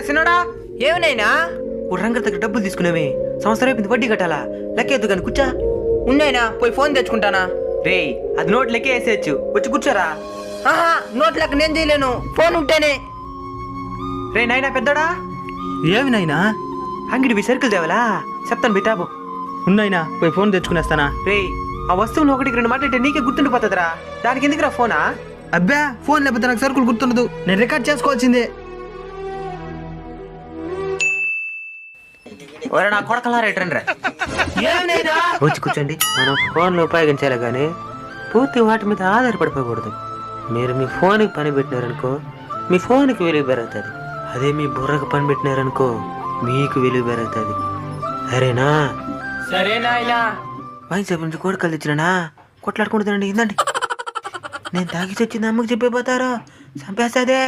సిన్నోడా ఏమనైనా రంగర్ దగ్గర డబ్బులు తీసుకునేవి సంవత్సరం అయిపోయింది, వడ్డీ కట్టాలా? లెక్కేద్దు కానీ కూర్చా. ఉన్నాయినా పోయి ఫోన్ తెచ్చుకుంటానా. రే అది నోట్ లెక్క వేసేయచ్చు, వచ్చి కూర్చోరా. ఆహా నోట్ లెక్క నేను చేయలేను, ఫోన్ ఉంటేనే. రే నాయనా పెద్దడా. ఏమి నాయనా? అంగిడి సరుకులు తేవలా? చెప్తాను బితాబు. ఉన్నాయినా పోయి ఫోన్ తెచ్చుకునేస్తానా. రే ఆ వస్తువులు ఒకటికి రెండు మాట్లాడితే నీకే గుర్తుండిపోతుందిరా, దానికి ఎందుకురా ఫోనా? అబ్బా ఫోన్ లేకపోతే నాకు సరుకులు గుర్తుండదు, నేను రికార్డ్ చేసుకోవాల్సిందే. నా కొడకలా రైటండ్రా. ఏమనైనా వచ్చి కూర్చోండి. మనం ఫోన్లు ఉపయోగించాలి కానీ పూర్తి వాటి మీద ఆధారపడిపోకూడదు. మీరు మీ ఫోన్కి పని పెట్టినారనుకో మీ ఫోన్కి విలువ పెరుగుతుంది, అదే మీ బుర్రకు పని పెట్టినారనుకో మీకు విలువ పెరుగుతుంది. సరేనా? సరేనాయనా. వైన్ షాప్ నుంచి కోడికలు తెచ్చినా కొట్లాడుకుంటుందండి. ఇందండి నేను తాగి వచ్చింది అమ్మకి చెప్పిపోతారు, చంపేస్తాదే.